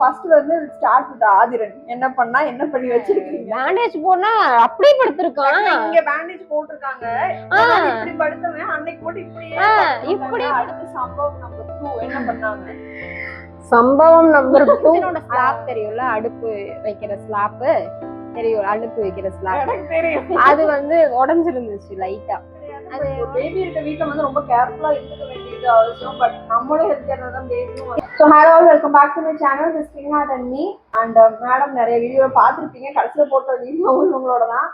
First வந்து start with Aadhiran. என்ன பண்ணா என்ன பண்ணி வச்சிருக்கீங்க? பேண்டேஜ் போனா அப்படியே படுத்திருக்கான். இங்க பேண்டேஜ் போட்டுருக்காங்க. இப்படி படுத்தவன் அன்னைக்கு போட்டு இப்படி அடுத்த சம்பவம் நம்பர் 2 என்ன பண்ணாங்க? சம்பவம் நம்பர் 2 ஸ்லாப் தெரியும்ல, அடுப்பு வைக்கிற ஸ்லாப் தெரியும், அடுப்பு வைக்கிற ஸ்லாப் தெரியும். அது வந்து உடைஞ்சிருந்துச்சு லைட்டா. அது பேபி இருக்க வீட்ல வந்து ரொம்ப கேர்ஃபுல்லா இருக்க வேண்டியது அவசியம். பட் நம்மளும் ஹெல்த்தியா தான் பேபியும். So hello, welcome back to my channel this Srinath and me. And madam நிறைய வீடியோ பார்த்துருப்பீங்க. கடைசியில் போட்ட வீடியோ உங்களோட தான்.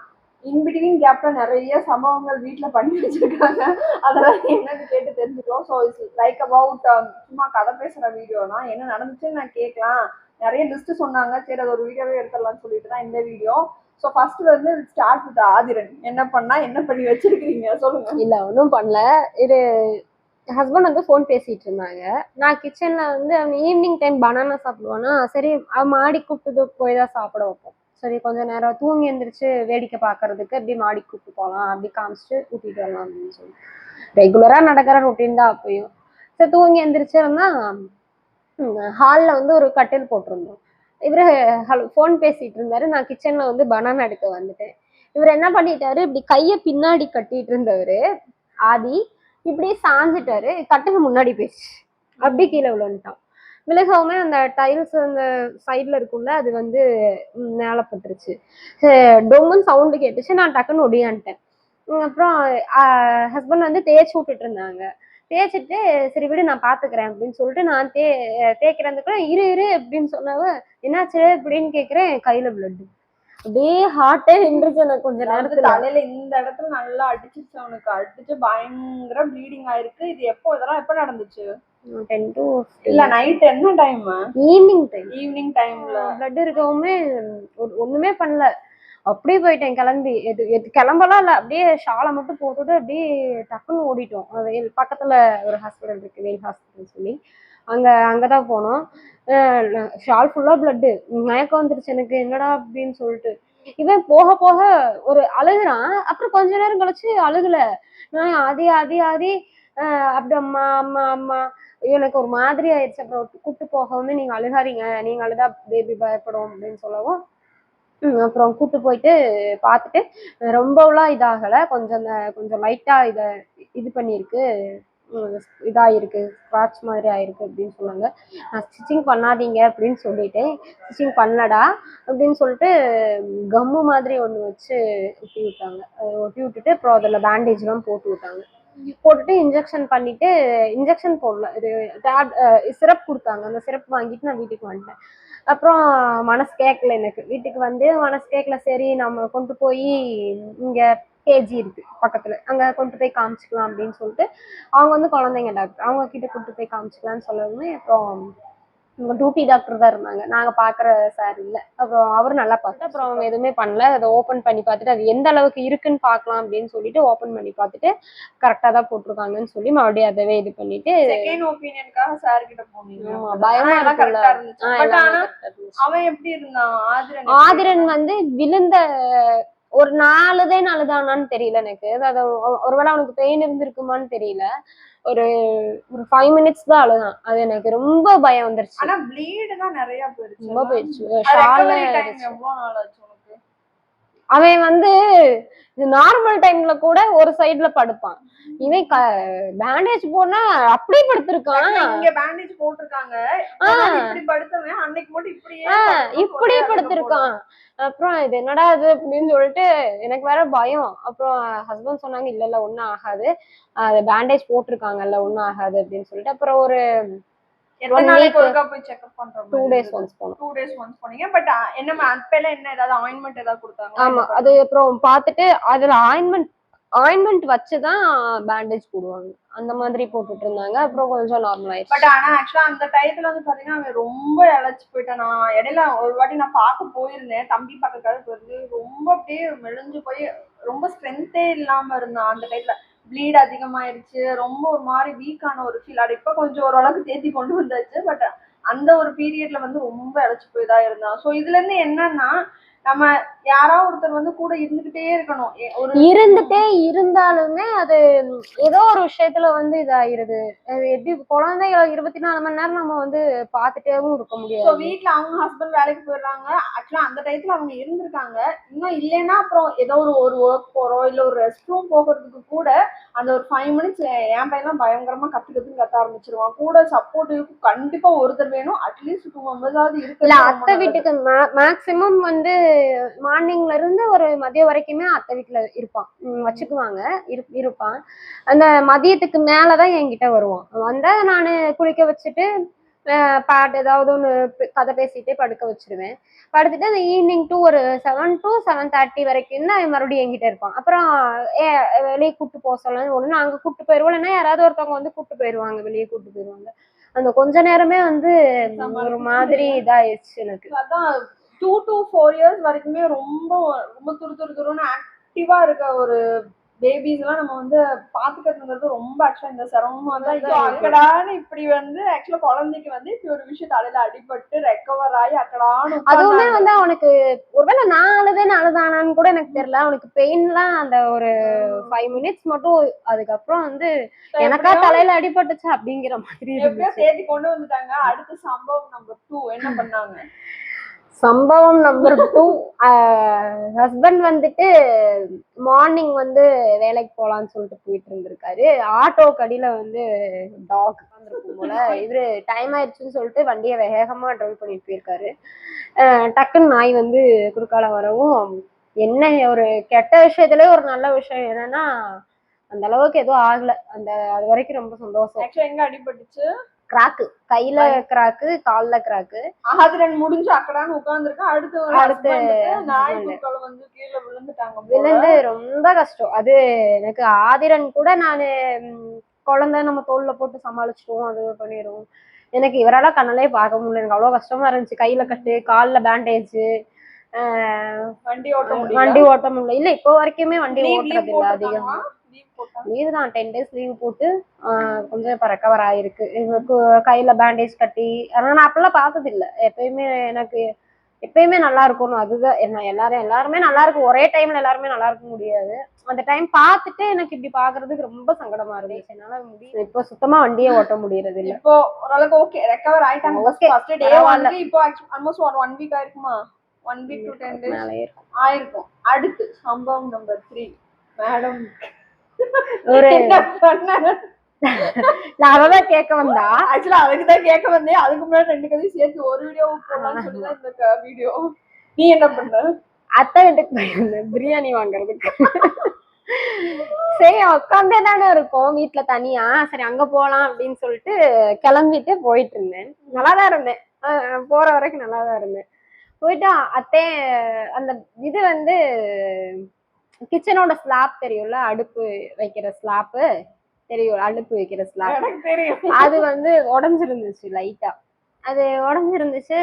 இன்பிட்வீன் கேப்ல நிறைய சம்பவங்கள் வீட்டில் பண்ணி வச்சிருக்காங்க. அதெல்லாம் என்னன்னு கேட்டு தெரிஞ்சுக்கலாம். ஸோ இட்ஸ் லைக் அபவுட் சும்மா கதை பேசுகிற வீடியோ தான். என்ன நடந்துச்சுன்னு நான் கேட்கலாம். நிறைய லிஸ்ட் சொன்னாங்க. சரி, அது ஒரு வீடியோவே எடுத்துடலாம்னு சொல்லிட்டு தான் இந்த வீடியோ. ஸோ ஃபர்ஸ்ட் வந்து ஸ்டார்ட் வித் ஆதிரன். என்ன பண்ணா என்ன பண்ணி வச்சிருக்கீங்க சொல்லுங்க. இல்ல ஒன்றும் பண்ணல. இது ஹஸ்பண்ட் வந்து ஃபோன் பேசிட்டு இருந்தாங்க. நான் கிச்சன்ல வந்து அவன் ஈவினிங் டைம் பனானா சாப்பிடுவானா, சரி மாடி கூப்பிட்டு போய் தான் சாப்பிட வைப்போம். சரி கொஞ்ச நேரம் தூங்கி எழுந்திரிச்சு வேடிக்கை பார்க்கறதுக்கு அப்படி மாடி கூப்பிட்டு போகலாம், அப்படி காமிச்சிட்டு கூட்டிட்டு வரலாம் அப்படின்னு சொல்லி ரெகுலரா நடக்கிற ரொட்டீன் தான் அப்பயும். சரி தூங்கி எழுந்திரிச்சிருந்தா ஹால்ல வந்து ஒரு கட்டில் போட்டிருந்தோம். இவரு ஃபோன் பேசிட்டு இருந்தாரு. நான் கிச்சன்ல வந்து பனானா எடுக்க வந்துட்டேன். இவர் என்ன பண்ணிட்டாரு, இப்படி கைய பின்னாடி கட்டிட்டு இருந்தவரு ஆதி இப்படியே சாஞ்சிட்டாரு. கட்டுக்கு முன்னாடி போயிடுச்சு. அப்படி கீழே விழுந்துட்டான். விலகவுமே அந்த டைல்ஸ் அந்த சைட்ல இருக்கும்ல, அது வந்து மேலே பட்டுருச்சு. டொம்முன்னு சவுண்டு கேட்டுச்சு. நான் டக்குன்னு ஒடியான்ட்டேன். அப்புறம் ஹஸ்பண்ட் வந்து தேய்ச்சி விட்டுட்டு இருந்தாங்க. தேய்ச்சிட்டு சரி விடு நான் பாத்துக்கிறேன் அப்படின்னு சொல்லிட்டு நான் தேய்க்கிறதுக்குள்ள இரு அப்படின்னு சொன்னவ என்னாச்சு அப்படின்னு கேக்குறேன். கையில பிளட். அப்படியே ஹார்ட்டே நின்றுச்சு எனக்கு கொஞ்ச நேரத்துல. தலையில இந்த இடத்துல நல்லா அடிச்சிருச்சு. அவனுக்கு அடிச்சு பயங்கர ப்ளீடிங் ஆயிருக்கு. இது இதெல்லாம் எப்ப நடந்துச்சு? 10 to 15 இல்ல நைட் என்ன டைம்? ஈவினிங் டைம்ல பிளட் இருக்கவுமே ஒண்ணுமே பண்ணல. அப்படியே போயிட்டேன் கிளம்பி. கிளம்பலாம் இல்லை, அப்படியே ஷாலை மட்டும் போட்டுட்டு அப்படியே டக்குன்னு ஓடிட்டோம். பக்கத்துல ஒரு ஹாஸ்பிட்டல் இருக்கு, வெயில் ஹாஸ்பிட்டல் சொல்லி, அங்கதான் போனோம். ஷால் ஃபுல்லா பிளட்டு. மயக்கம் வந்துருச்சு எனக்கு, என்னடா அப்படின்னு சொல்லிட்டு. இவன் போக போக ஒரு அழுகுறான். அப்புறம் கொஞ்ச நேரம் கழிச்சு அழுகல. நான் ஆதி ஆதி ஆதி அப்படி அம்மா அம்மா அம்மா எனக்கு ஒரு மாதிரி ஆயிடுச்சு. அப்புறம் கூப்பிட்டு போகவுமே நீங்க அழுகாதீங்க, நீங்க அழுதா பேபி பயப்படும் அப்படின்னு சொல்லவும் அப்புறம் கூப்பிட்டு போயிட்டு பார்த்துட்டு ரொம்பலாம் இதாகலை. கொஞ்சம் லைட்டா இது பண்ணியிருக்கு, இதாயிருக்கு, ஸ்க்ராட்ச் மாதிரி ஆயிருக்கு அப்படின்னு சொன்னாங்க. நான் ஸ்டிச்சிங் பண்ணாதீங்க அப்படின்னு சொல்லிட்டேன். ஸ்டிச்சிங் பண்ணடா அப்படின்னு சொல்லிட்டு கம்மு மாதிரி ஒன்று வச்சு ஒட்டி விட்டாங்க. ஒட்டி விட்டுட்டு அப்புறம் அதில் பேண்டேஜ்லாம் போட்டு விட்டாங்க. போட்டுட்டு இன்ஜெக்ஷன் போடல, இது சிரப் கொடுத்தாங்க. அந்த சிரப் வாங்கிட்டு நான் வீட்டுக்கு வந்துட்டேன். அப்புறம் மனசு கேட்கல எனக்கு. வீட்டுக்கு வந்து மனசு கேட்கல. சரி நம்ம கொண்டு போய் இங்க கேஜி இருக்கு பக்கத்துல, அங்க கொண்டு போய் காமிச்சிக்கலாம் அப்படின்னு சொல்லிட்டு அவங்க வந்து குழந்தைங்க டாக்டர், அவங்க கிட்ட கொண்டு போய் காமிச்சிக்கலாம்னு சொல்லவுமே அப்புறம் இவங்க டியூட்டி டாக்டர் தான் இருந்தாங்க, நாங்க பாக்குற சார் இல்லை. அப்புறம் அவரு நல்லா பார்த்துட்டு அப்புறம் அவங்க எதுவுமே பண்ணல. அதை ஓப்பன் பண்ணி பார்த்துட்டு அது எந்த அளவுக்கு இருக்குன்னு பார்க்கலாம் அப்படின்னு சொல்லிட்டு ஓப்பன் பண்ணி பார்த்துட்டு கரெக்டா தான் போட்டிருக்காங்கன்னு சொல்லி மறுபடியும் அதவே இது பண்ணிட்டு செகண்ட் ஒபினியனுக்காக சார் கிட்ட போனீங்க. பயமா இருக்குல்ல. அவன் எப்படி இருந்தான் ஆதிரன் வந்து விழுந்த ஒரு 4 தானான்னு தெரியல எனக்கு. அது ஒருவேளை அவனுக்கு பெயின் இருந்திருக்குமான்னு தெரியல. ஒரு 5 மினிட்ஸ் தான் அழுதான். அது எனக்கு ரொம்ப பயம் வந்துருச்சு. ஆனா ப்ளீட் தான் நிறைய போயிடுச்சு. ரொம்ப போயிடுச்சு. அவன் வந்து நார்மல் டைம்ல கூட ஒரு சைடுல படுப்பான். இவன் பேண்டேஜ் போனா அப்படியே படுத்திருக்கான். இங்க பேண்டேஜ் போட்டிருக்காங்க, இப்படி படுத்தவன் அன்னைக்கு மட்டும் இப்படியே படுத்திருக்கான். அப்புறம் இது என்னடா இது அப்படின்னு சொல்லிட்டு எனக்கு வேற பயம். அப்புறம் ஹஸ்பண்ட் சொன்னாங்க இல்ல ஒன்னும் ஆகாது, அது பேண்டேஜ் போட்டிருக்காங்கல்ல ஒன்னும் ஆகாது அப்படின்னு சொல்லிட்டு அப்புறம் ஒரு 2 days once போனோம். 2 days once போனீங்க. பட் என்ன அப்பல என்ன ஏதாவது ஆயின்மெண்ட் ஏதாவது கொடுத்தாங்க? ஆமா, அது அப்புறம் பார்த்துட்டு அதுல ஆயின்மெண்ட் வச்சுதான் பேண்டேஜ் போடுவாங்க, அந்த மாதிரி போட்டுட்டு இருந்தாங்க. அப்புறம் கொஞ்சம் நார்மல் ஆயிடுச்சு. பட் ஆனா ஆக்சுவலா அந்த டயத்துல வந்து பாத்தீங்கன்னா அவன் ரொம்ப இழைச்சு போயிட்டான். நான் இடையில ஒரு வாட்டி நான் பார்க்க போயிருந்தேன், தம்பி பார்க்கறதுக்காக வந்து ரொம்ப அப்படியே மெலிஞ்சு போய் ரொம்ப ஸ்ட்ரென்த்தே இல்லாம இருந்தான். அந்த டயத்துல ப்ளீட் அதிகமாயிருச்சு, ரொம்ப ஒரு மாதிரி வீக்கான ஒரு ஃபீல். அது இப்போ கொஞ்சம் ஓரளவுக்கு தேத்தி கொண்டு வந்தாச்சு. பட் அந்த ஒரு பீரியட்ல வந்து ரொம்ப இழைச்சு போய் தான் இருந்தான். ஸோ இதுல இருந்து என்னன்னா நம்ம யாரோ ஒருத்தர் வந்து கூட இருந்துகிட்டே இருக்கணும். இருந்துட்டே இருந்தாலுமே அது ஏதோ ஒரு விஷயத்துல வந்து இதாயிருது. அது எப்படி குழந்தைகளை 24 மணி நேரம் நம்ம வந்து பாத்துட்டேவும் இருக்க சோ முடியாது. வீட்ல அவங்க ஹஸ்பண்ட் வேலைக்கு போயிடுறாங்க. ஆக்சுவலா அந்த டயத்துல அவங்க இருந்திருக்காங்க. இன்னும் இல்லைன்னா அப்புறம் ஏதோ ஒரு ஒர்க் போறோம் இல்ல ஒரு ரெஸ்ட் ரூம் போகிறதுக்கு கூட அந்த ஒரு 5 மினிட்ஸ் என் பையன்லாம் பயங்கரமா கத்த ஆரம்பிச்சிருவான். கூட சப்போர்ட்டிவ் கண்டிப்பா ஒருத்தர் வேணும். அட்லீஸ்ட் 2 மெம்பர்ஸாவது இல்ல இருக்கிறது ரொம்ப அத்தை நல்லது. வீட்டுக்கு மேக்சிமம் வந்து மார்னிங்ல இருந்து ஒரு மதியம் வரைக்குமே அத்தை வீட்டுல இருப்பான். வச்சுக்குவாங்க, இருப்பான். அந்த மதியத்துக்கு மேலதான் என்கிட்ட வருவான். வந்தா நானு குளிக்க வச்சுட்டு பாட்டு ஏதாவது ஒண்ணு கதை பேசிட்டே படுக்க வச்சிருவேன். படுத்துட்டு அந்த ஈவினிங் டு ஒரு 7 to 7:30 வரைக்கும் தான் மறுபடியும் என்கிட்ட இருப்பான். அப்புறம் வெளியே கூட்டு போக சொல்லணும். ஒண்ணு நாங்க கூட்டு போயிருவோம், இல்லைன்னா யாராவது ஒருத்தவங்க வந்து கூட்டு போயிருவாங்க, வெளியே கூட்டு போயிருவாங்க. அந்த கொஞ்ச நேரமே வந்து ஒரு மாதிரி இதாயிடுச்சு எனக்கு. அதான் 2 to 4 இயர்ஸ் வரைக்குமே ரொம்ப ரொம்ப துருன்னு ஆக்டிவா இருக்க ஒரு பேபிஸ் எல்லாம் நம்ம வந்து பாத்துக்கிறதுங்கிறது ரொம்ப ஆக்சுவலா இந்த சிரமமா தான் அக்கடான்னு இப்படி வந்து ஆக்சுவலா குழந்தைக்கு வந்து இப்படி ஒரு விஷயம் தலையில அடிபட்டு ரெக்கவர் ஆகி அக்கடான்னு அதுவுமே வந்து அவனுக்கு ஒருவேளை நான் அழுதானான்னு கூட எனக்கு தெரியல. அவனுக்கு பெயின்லாம் அந்த ஒரு 5 மினிட்ஸ் மட்டும். அதுக்கப்புறம் வந்து எனக்கா தலையில அடிபட்டுச்சு அப்படிங்கிற மாதிரி எப்படியோ தேடி கொண்டு வந்துட்டாங்க. அடுத்த சம்பவம் நம்பர் 2 என்ன பண்ணாங்க? சம்பவம் நம்பர் 2, ஹஸ்பண்ட் வந்துட்டு மார்னிங் வந்து வேலைக்கு போலான்னு சொல்லிட்டு போயிட்டு இருந்திருக்காரு. ஆட்டோ கடியில வந்து டாக் வந்துருக்கும் போல. இவரு டைம் ஆயிடுச்சுன்னு சொல்லிட்டு வண்டியை வேகமா டிரைவ் பண்ணிட்டு போயிருக்காரு. டக்குன்னு நாய் வந்து குறுக்கால வரவும், என்ன ஒரு கெட்ட விஷயத்துல ஒரு நல்ல விஷயம் என்னன்னா அந்த அளவுக்கு எதுவும் ஆகல. அது வரைக்கும் ரொம்ப சந்தோஷம். ஆக்சுவலா எங்க அடிபட்டுச்சு? கிராக்கு, கையில கிராக்கு, கால்ல கிராக்கு. ஆதிரன் முடிஞ்சு அக்கடான்னு உட்கார்ந்துருக்கேன். அடுத்து நாய் குறுக்கால வந்து கீழே விழுந்துட்டாங்க. விழுந்து ரொம்ப கஷ்டம். அது எனக்கு ஆதிரன் கூட நானு குழந்தை நம்ம தோல்ல போட்டு சமாளிச்சிடுவோம், அது பண்ணிடுவோம். எனக்கு இவரால கண்ணாலே பார்க்க முடியல. எனக்கு அவ்வளவு கஷ்டமா இருந்துச்சு. கையில கட்டு, கால்ல பேண்டேஜ், வண்டி ஓட்ட முடியல. இல்ல இப்போ வரைக்குமே வண்டி ஓட்டுறது இல்ல. அதிகமா லீவ் தான், 10 days லீவ் போட்டு கொஞ்சம் இப்ப ரெக்கவர் ஆயிருக்கு. இவருக்கு கையில பேண்டேஜ் கட்டி, ஆனா நான் அப்பெல்லாம் பார்த்தது இல்ல. எனக்கு எப்பயுமே நல்லா இருக்கணும், அதுதான் என்ன. எல்லாருமே நல்லா இருக்கும். ஒரே டைம்ல எல்லாருமே நல்லா இருக்க முடியாது. அந்த டைம் பார்த்துட்டு எனக்கு இப்படி பாக்குறதுக்கு ரொம்ப சங்கடமா இருந்துச்சு. என்னால இப்போ சுத்தமா வண்டியே ஓட்ட முடியறது இல்ல. இப்போ ஓரளவுக்கு ஓகே, ரெக்கவர் ஆயிட்டாங்க. ஓகே, ஃபர்ஸ்ட் டே வந்து இப்போ ஆல்மோஸ்ட் 1 வீக் ஆயிருக்குமா? 1 வீக் to 10 days ஆயிருக்கும். அடுத்து சம்பவம் நம்பர் 3 மேடம் ஒரு நான் கேட்க வந்தா. ஆக்சுவலா அதுக்குதான் கேட்க வந்தேன். அதுக்கு முன்னாடி 2 கதையும் சேர்த்து ஒரு வீடியோ போடலாம்னு சொல்லிதான் இந்த வீடியோ. நீ என்ன பண்ண? அத்தை வீட்டுக்கு போயிருந்தேன் பிரியாணி வாங்குறதுக்கு. சரி உட்காந்தே தானே இருக்கோம் வீட்டுல தனியா, சரி அங்க போலாம் அப்படின்னு சொல்லிட்டு கிளம்பிட்டு போயிட்டு இருந்தேன். நல்லாதான் இருந்தேன், போற வரைக்கும் நல்லாதான் இருந்தேன். போயிட்டு அத்தை அந்த இது வந்து கிச்சனோட ஸ்லாப் தெரியும்ல, அடுப்பு வைக்கிற ஸ்லாப்பு தெரியும், அடுப்பு வைக்கிற ஸ்லாப், அது வந்து உடஞ்சிருந்துச்சு லைட்டா. அது உடஞ்சிருந்துச்சு.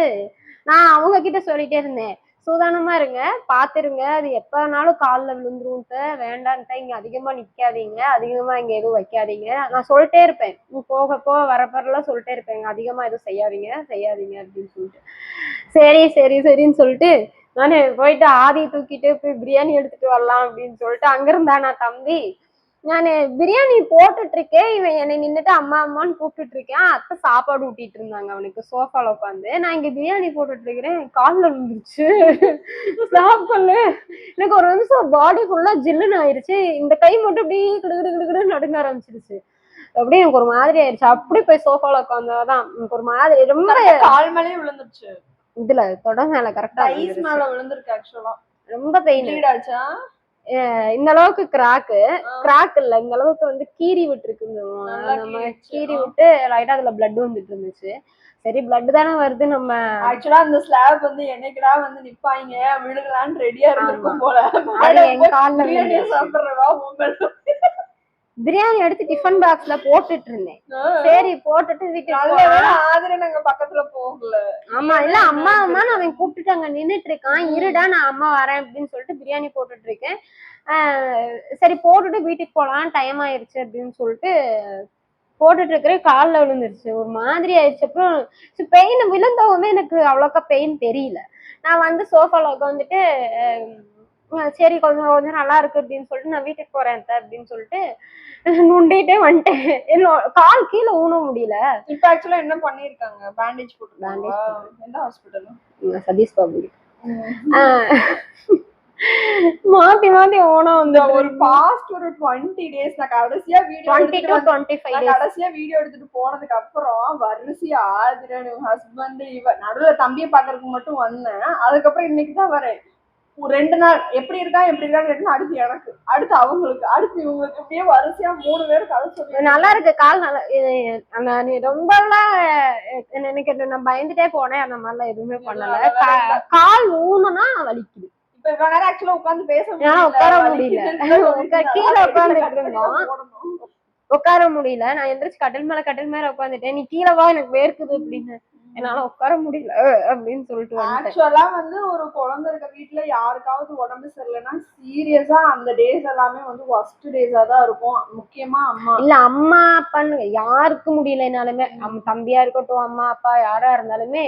நான் அவங்க கிட்ட சொல்லிட்டே இருந்தேன், சூதானமா இருங்க, பாத்துருங்க, அது எப்பனாலும் காலில் விழுந்துருன்ட்டு, வேண்டான்ட்டு இங்க அதிகமா நிக்காதீங்க, அதிகமா இங்க எதுவும் வைக்காதீங்க. நான் சொல்லிட்டே இருப்பேன், போக போக வரப்பெல்லாம் சொல்லிட்டே இருப்பேன், அதிகமா எதுவும் செய்யாதீங்க அப்படின்னு சொல்லிட்டு. சரி சரி சரின்னு சொல்லிட்டு நானு போயிட்டு ஆதி தூக்கிட்டு போய் பிரியாணி எடுத்துட்டு வரலாம் அப்படின்னு சொல்லிட்டு அங்க இருந்தானா தம்பி. நானு பிரியாணி போட்டுட்டு இருக்கேன், இவன் என்னை நின்னுட்டு அம்மா அம்மான்னு கூப்பிட்டுட்டு இருக்கேன். அத்தை சாப்பாடு ஊட்டிட்டு இருந்தாங்க அவனுக்கு சோஃபால உட்காந்து. நான் இங்க பிரியாணி போட்டுட்டு இருக்கிறேன், கால்ல விழுந்துருச்சு சாப்பாடு. எனக்கு ஒரு நிமிஷம் பாடி ஃபுல்லா ஜில்லுன்னு ஆயிடுச்சு. இந்த கை மட்டும் அப்படியே கிடுகிடு நடுங்க ஆரம்பிச்சிருச்சு. அப்படியே எனக்கு ஒரு மாதிரி ஆயிடுச்சு. அப்படி போய் சோஃபால உட்காந்தாதான் எனக்கு ஒரு மாதிரி, ரொம்ப கால் மேலே விழுந்துருச்சு. இதுல தொட மேல கரெக்டா மேல விழுந்திருக்கு. ஆக்சுவலா ரொம்ப பெயின் ஆச்சா. இந்த அளவுக்கு கிராக் இல்ல, இந்த அளவுக்கு வந்து கீறி விட்டுருக்கு. நம்ம கீறி விட்டு லைட்டா அதுல பிளட் வந்துட்டு இருந்துச்சு. சரி பிளட் தானே வருது, நம்ம ஆக்சுவலா அந்த ஸ்லாப் வந்து என்னைக்குடா வந்து நிப்பாங்க விழுகலான்னு ரெடியா இருந்திருக்கும் போல. என் கால்ல சாப்பிடுறவா பிரியாணி எடுத்து டிஃபன் பாக்ஸ்ல போட்டுட்டு இருந்தேன். சரி போட்டுட்டு வீட்டுக்கு நாங்க பக்கத்துல போகல. ஆமா இல்ல அம்மா அம்மான்னு அவன் கூப்பிட்டுட்டு அங்க நின்னுட்டு இருக்கான். இருடா நான் அம்மா வரேன் அப்படின்னு சொல்லிட்டு பிரியாணி போட்டுட்டு இருக்கேன். சரி போட்டுட்டு வீட்டுக்கு போலாம், டைம் ஆயிருச்சு அப்படின்னு சொல்லிட்டு போட்டுட்டு இருக்கிறேன். காலில் விழுந்துருச்சு, ஒரு மாதிரி ஆயிடுச்சு. அப்புறம் பெயின் விழுந்தவுமே எனக்கு அவ்வளோக்கா பெயின் தெரியல. நான் வந்து சோஃபால உட்காந்துட்டு சரி கொஞ்சம் கொஞ்சம் நல்லா இருக்கு அப்படின்னு சொல்லிட்டு நான் வீட்டுக்கு போறேன் அப்படின்னு சொல்லிட்டு நுண்டிட்டே வந்துட்டேன். கால் கீழே ஊன முடியல. இப்ப ஆக்சுவலா என்ன பண்ணிருக்காங்க? பேண்டேஜ் போட்டுருக்காங்க. எந்த ஹாஸ்பிடல்? சதீஷ் பாபு. மாத்தி மாத்தி ஊனம் வந்து ஒரு பாஸ்ட் ஒரு 20 days நான் கடைசியா வீடியோ 20 to 25 days கடைசியா வீடியோ எடுத்துட்டு போனதுக்கு அப்புறம் வரிசையா ஆதிரன் ஹஸ்பண்ட் இவ நடுவுல தம்பியை பாக்குறதுக்கு மட்டும் வந்தேன். அதுக்கப்புறம் இன்னைக்கு தான் வரேன். 2 நாள் எப்படி இருக்கான்னு அடுத்து எனக்கு, அடுத்து அவங்களுக்கு, அடுத்து இவங்களுக்கு, இப்படியே வரிசையா 3 பேர் கதை சொல்லி. நல்லா இருக்கு கால் நல்லா. நீ ரொம்ப எனக்கு நான் பயந்துட்டே போனேன். அந்த மாதிரிலாம் எதுவுமே பண்ணல. கால் ஊனுனா வலிக்குது. இப்ப இவ்வளவு நேரம் ஆக்சுவலா உட்காந்து பேச உட்கார முடியல. கீழே உட்காந்துட்டு இருந்தோம். உட்கார முடியல. நான் எந்திரிச்சு கட்டில் மேல உட்காந்துட்டேன். நீ கீழே வா எனக்கு வேர்க்குது அப்படின்னு. என்னால உட்கார முடியல அப்படின்னு சொல்லிட்டு ஆக்சுவலா வந்து ஒரு குழந்தை இருக்க வீட்டுல யாருக்காவது உடம்பு சரியில்லைன்னா சீரியஸா அந்த டேஸ் எல்லாமே வந்து ஒர்ஸ்ட் டேஸா தான் இருக்கும். முக்கியமா அம்மா இல்ல அம்மா அப்பான்னு யாருக்கு முடியலனாலுமே தம்பியா இருக்கட்டும் அம்மா அப்பா யாரா இருந்தாலுமே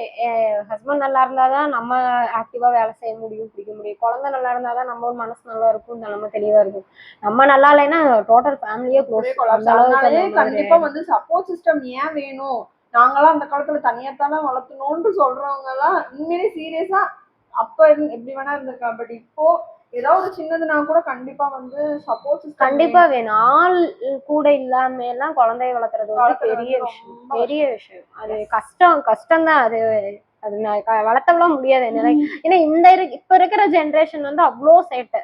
ஹஸ்பண்ட் நல்லா இருந்தாதான் நம்ம ஆக்டிவா வேலை செய்ய முடியும், பிடிக்க முடியும். குழந்தை நல்லா இருந்தாதான் நம்ம ஒரு மனசு நல்லா இருக்கும், நம்ம தெளிவா இருக்கும். நம்ம நல்லா இல்லைன்னா டோட்டல் ஃபேமிலியே கண்டிப்பா வந்து சப்போர்ட் சிஸ்டம் ஏன் வேணும்? நாங்களாம் அந்த காலத்துல தனியாத்தானே வளர்த்தணும்னு சொல்றவங்க எல்லாம் உண்மையிலே சீரியஸா அப்ப எப்படி வேணா இருந்திருக்காங்க. பட் இப்போ ஏதாவது ஒரு சின்னதுனா கூட கண்டிப்பா வந்து சப்போர்ட் கண்டிப்பா வேணும். ஆள் கூட இல்லாம எல்லாம் குழந்தைய வளர்க்கறது வந்து பெரிய விஷயம். அது கஷ்டம்தான். அது வளர்த்தவெல்லாம் முடியாது என்னால. ஏன்னா இப்ப இருக்கிற ஜெனரேஷன் வந்து அவ்வளோ சேட்டை.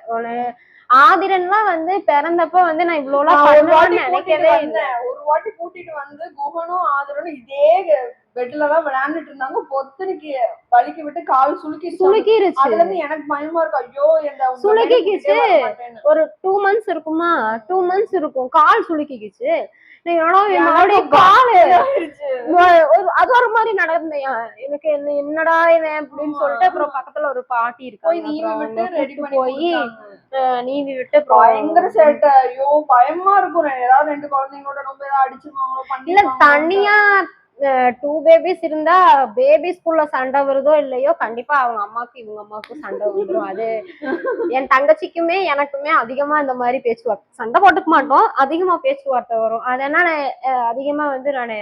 ஆதிரன்லாம் வந்து பிறந்தப்ப வந்து நான் இவ்வளவு நினைக்கவே இல்லை. ஒரு வாட்டி கூட்டிட்டு வந்து குகனும் ஆதிரனும் இதே பெட்லதான் விளையாண்டுட்டு இருந்தாங்க. பொத்தனுக்கு வலிக்கு விட்டு கால் சுளுக்கிருச்சு. அதுல இருந்து எனக்கு பயமா இருக்கு. ஐயோ இந்த சுளுக்கிக்கிச்சு. ஒரு 2 months இருக்குமா, 2 months இருக்கும், கால் சுளுக்கிக்கிச்சு. அது ஒரு மாதிரி நடந்தேன். எனக்கு என்னடா இவன் அப்படின்னு சொல்லிட்டு அப்புறம் பக்கத்துல ஒரு பாட்டி இருக்கு, போய் நீவி விட்டு பயங்கர சேட்டை. ஐயோ பயமா இருக்கும். ஏதாவது 2 குழந்தைங்களோட ரொம்ப ஏதாவது அடிச்சுருவாங்களோ பண்ணி. இல்ல தனியா 2 பேபிஸ் இருந்தா பேபிஸ்குள்ள சண்டை வருதோ இல்லையோ கண்டிப்பா அவங்க அம்மாக்கு இவங்க அம்மாவுக்கும் சண்டை வந்துடும். அது என் தங்கச்சிக்குமே எனக்குமே அதிகமா இந்த மாதிரி பேச்சுவார்த்தை, சண்டை போட்டுக்க மாட்டோம், அதிகமா பேச்சுவார்த்தை வரும். அதனால அதிகமா வந்து நான்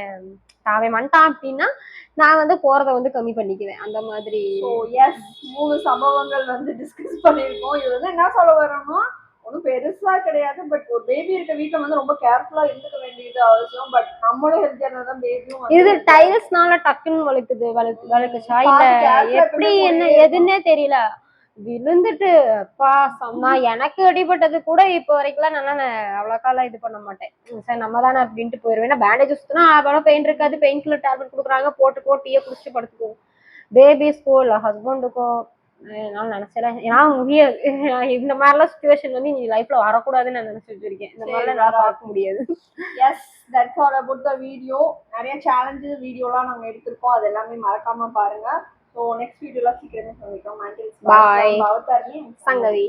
அவன் வந்துட்டான் அப்படின்னா நான் வந்து போறதை வந்து கம்மி பண்ணிக்குவேன். அந்த மாதிரி 3 சம்பவங்கள் வந்து டிஸ்கஸ் பண்ணிருக்கோம். இது வந்து என்ன சொல்ல வரணும், ஒன்றும் பெருசா கிடையாது. பட் ஒரு பேபி இருக்க வீட்டுல வந்து ரொம்ப கேர்ஃபுல்லா இருந்துக்க வேண்டியது அவசியம். பட் நம்மளும் ஹெல்த்தியா தான் பேபியும். இது டைல்ஸ்னால டக்குன்னு வழுக்குச்சா இல்ல எப்படி என்ன எதுன்னே தெரியல, விழுந்துட்டு அப்பா சம்மா. எனக்கு அடிபட்டது கூட இப்போ வரைக்கும் நான் அவ்வளோக்கால இது பண்ண மாட்டேன். சரி நம்ம தானே அப்படின்ட்டு போயிருவேன். பேண்டேஜ் சுத்தினா அவ்வளோ பெயின் இருக்காது, பெயின் கில்லர் டேப்லெட் கொடுக்குறாங்க, போட்டு டீயை குடிச்சு படுத்துக்குவோம். பேபிஸ்க்கோ இல்லை ஹஸ்பண்டுக்கோ என்னால நினைச்சல. ஏன்னா இந்த மாதிரிலாம் சுச்சுவேஷன் வந்து நீ லைஃப்ல வரக்கூடாதுன்னு நான் நினைச்சு வச்சிருக்கேன். இந்த மாதிரிலாம் என்னால பார்க்க முடியாது. That's all about the video. நிறைய சேலஞ்சு வீடியோலாம் நாங்கள் எடுத்திருக்கோம். அது எல்லாமே மறக்காம பாருங்க. ஸோ நெக்ஸ்ட் வீடியோலாம் சீக்கிரமே சந்திக்கிறோம். பாய். சங்கவி.